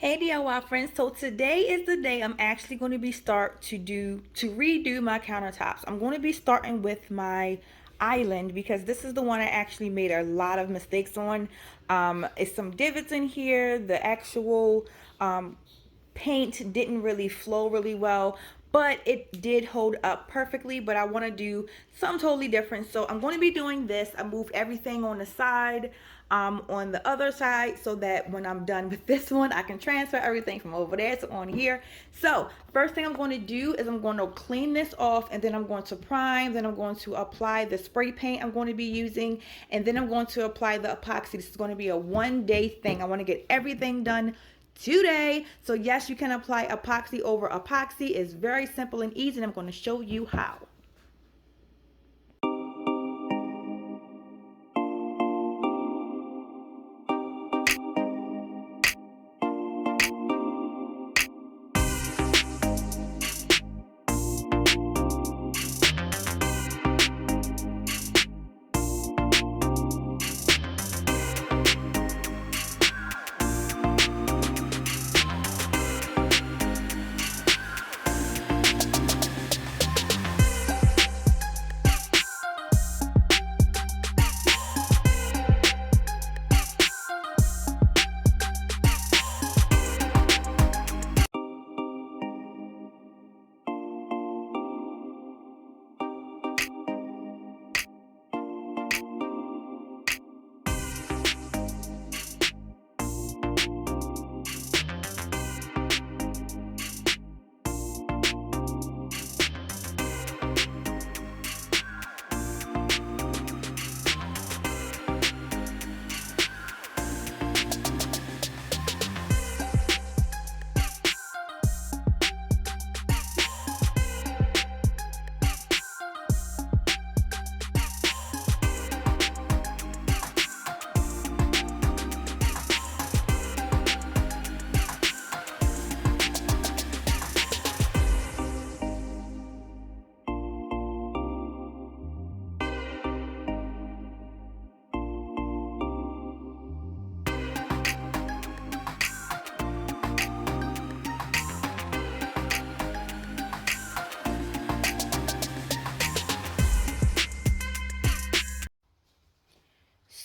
Hey DIY friends, so today is the day I'm actually going to be redo my countertops. I'm going to be starting with my island because this is the one I actually made a lot of mistakes on. It's some divots in here. The actual paint didn't really flow really well, but it did hold up perfectly. But I want to do something totally different, so I'm going to be doing this. I moved everything on the side, on the other side, so that when I'm done with this one I can transfer everything from over there to on here. So first thing I'm going to do is I'm going to clean this off, and then I'm going to prime, then I'm going to apply the spray paint I'm going to be using, and then I'm going to apply the epoxy. This is going to be a 1-day thing. I want to get everything done today. So yes, you can apply epoxy over epoxy. It's very simple and easy, and I'm going to show you how.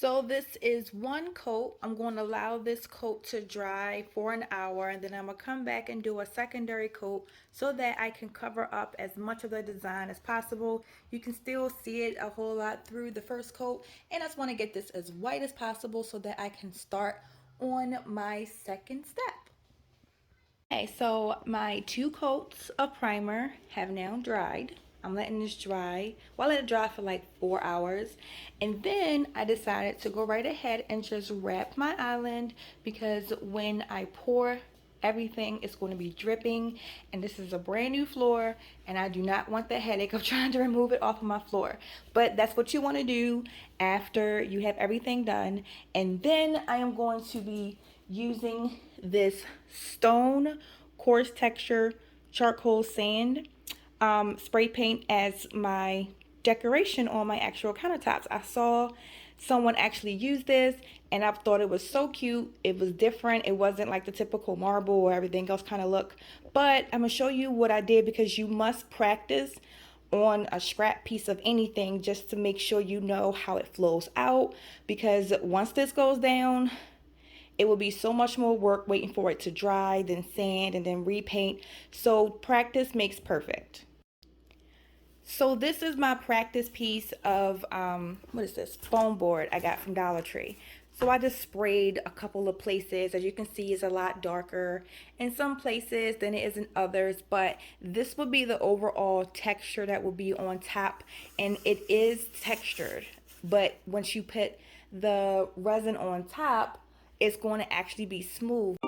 So this is one coat. I'm going to allow this coat to dry for an hour, and then I'm going to come back and do a secondary coat so that I can cover up as much of the design as possible. You can still see it a whole lot through the first coat, and I just want to get this as white as possible so that I can start on my second step. Okay, so my 2 coats of primer have now dried. I'm letting this dry. Well, I let it dry for like 4 hours. And then I decided to go right ahead and just wrap my island, because when I pour everything, it's going to be dripping. And this is a brand new floor, and I do not want the headache of trying to remove it off of my floor. But that's what you want to do after you have everything done. And then I am going to be using this stone coarse texture charcoal sand spray paint as my decoration on my actual countertops. I saw someone actually use this, and I thought it was so cute. It was different. It wasn't like the typical marble or everything else kind of look. But I'm gonna show you what I did, because you must practice on a scrap piece of anything just to make sure you know how it flows out, because once this goes down, it will be so much more work waiting for it to dry, then sand, and then repaint. So practice makes perfect. So this is my practice piece of, what is this? Foam board I got from Dollar Tree. So I just sprayed a couple of places. As you can see, it's a lot darker in some places than it is in others, but this will be the overall texture that will be on top, and it is textured. But once you put the resin on top, it's going to actually be smooth.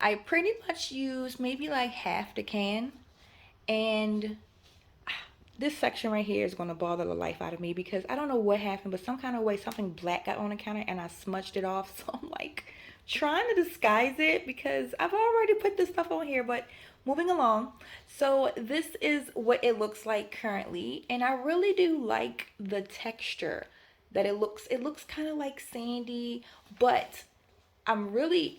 I pretty much use maybe like half the can, and this section right here is going to bother the life out of me because I don't know what happened, but some kind of way something black got on the counter and I smudged it off. So I'm like trying to disguise it because I've already put this stuff on here, but moving along. So this is what it looks like currently, and I really do like the texture that it looks. It looks kind of like sandy, but I'm really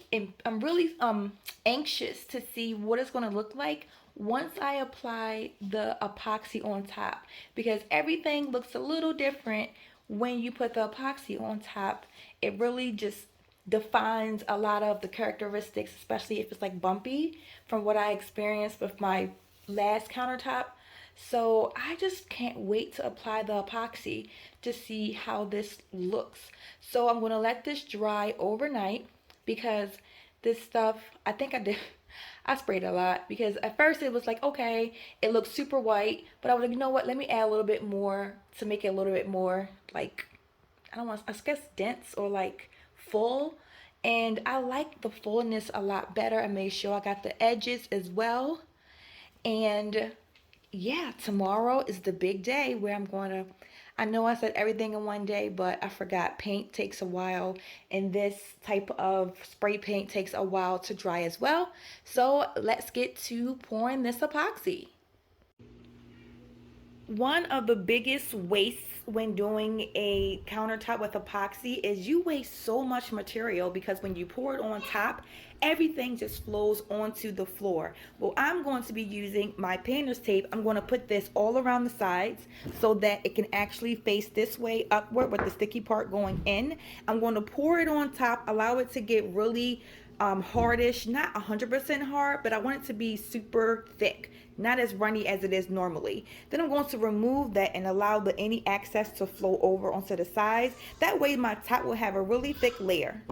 anxious to see what it's going to look like once I apply the epoxy on top, because everything looks a little different when you put the epoxy on top. It really just defines a lot of the characteristics, especially if it's like bumpy from what I experienced with my last countertop. So I just can't wait to apply the epoxy to see how this looks. So I'm going to let this dry overnight because this stuff, I think I did, I sprayed a lot because at first it was like, okay, it looks super white, but I was like, you know what, let me add a little bit more to make it a little bit more like, I don't want, I guess dense or like full. And I like the fullness a lot better. I made sure I got the edges as well. And yeah, tomorrow is the big day where I'm going to, I know I said everything in one day, but I forgot paint takes a while, and this type of spray paint takes a while to dry as well. So let's get to pouring this epoxy. One of the biggest wastes when doing a countertop with epoxy is you waste so much material because when you pour it on top, everything just flows onto the floor. Well, I'm going to be using my painter's tape. I'm going to put this all around the sides so that it can actually face this way upward with the sticky part going in. I'm going to pour it on top, allow it to get really hardish, not 100% hard, but I want it to be super thick, not as runny as it is normally. Then I'm going to remove that and allow any excess to flow over onto the sides. That way my top will have a really thick layer.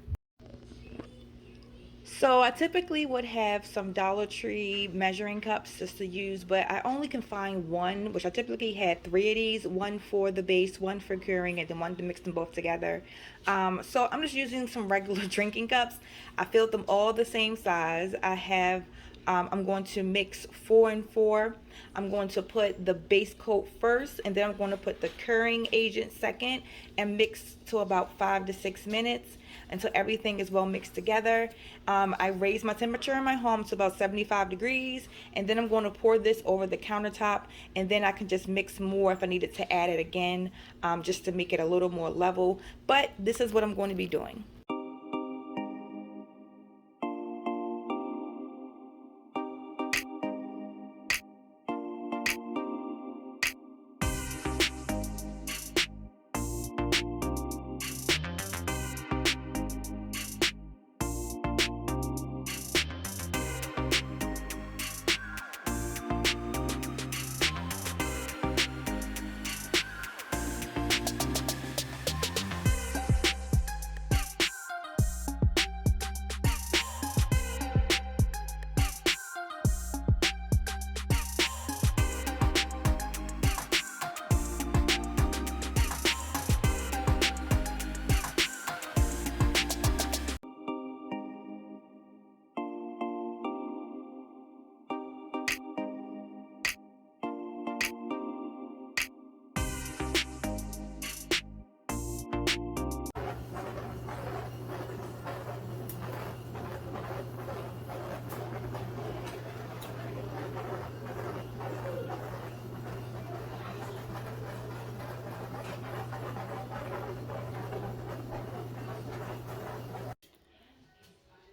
So I typically would have some Dollar Tree measuring cups just to use, but I only can find one, which I typically had three of these, one for the base, one for curing, and then one to mix them both together. So I'm just using some regular drinking cups. I filled them all the same size. I'm going to mix 4 and 4. I'm going to put the base coat first, and then I'm going to put the curing agent second and mix to about 5 to 6 minutes until everything is well mixed together. I raised my temperature in my home to about 75 degrees, and then I'm going to pour this over the countertop, and then I can just mix more if I needed to add it again, just to make it a little more level. But this is what I'm going to be doing.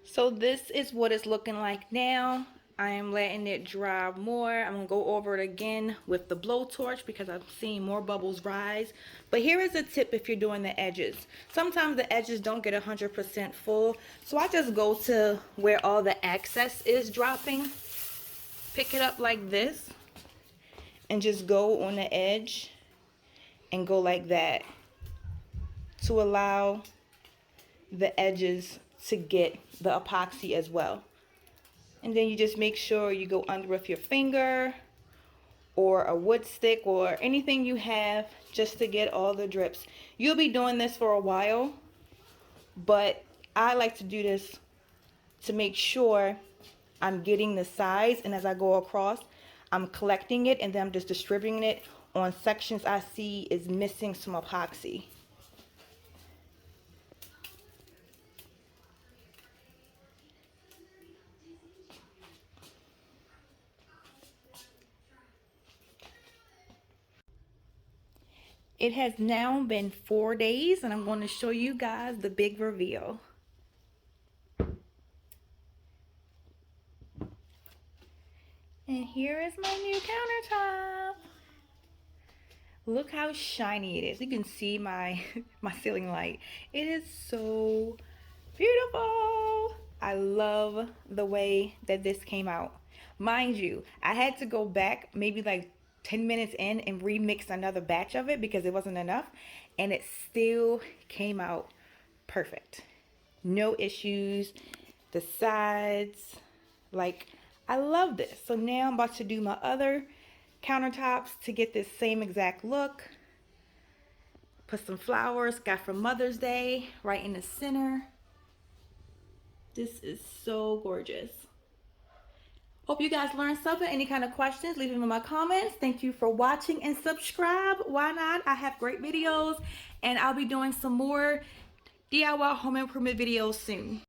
So this is what it's looking like now. I am letting it dry more. I'm going to go over it again with the blowtorch because I'm seeing more bubbles rise. But here is a tip if you're doing the edges. Sometimes the edges don't get 100% full. So I just go to where all the excess is dropping. Pick it up like this. And just go on the edge. And go like that. To allow the edges to get the epoxy as well. And then you just make sure you go under with your finger or a wood stick or anything you have just to get all the drips. You'll be doing this for a while, but I like to do this to make sure I'm getting the size, and as I go across, I'm collecting it, and then I'm just distributing it on sections I see is missing some epoxy. It has now been 4 days, and I'm going to show you guys the big reveal. And here is my new countertop. Look how shiny it is. You can see my my ceiling light. It is so beautiful. I love the way that this came out. Mind you, I had to go back maybe like 10 minutes in and remix another batch of it because it wasn't enough, and it still came out perfect. No issues. The sides, like, I love this. So now I'm about to do my other countertops to get this same exact look. Put some flowers, got from Mother's Day, right in the center. This is so gorgeous. Hope you guys learned something. Any kind of questions, leave them in my comments. Thank you for watching, and subscribe. Why not? I have great videos, and I'll be doing some more DIY home improvement videos soon.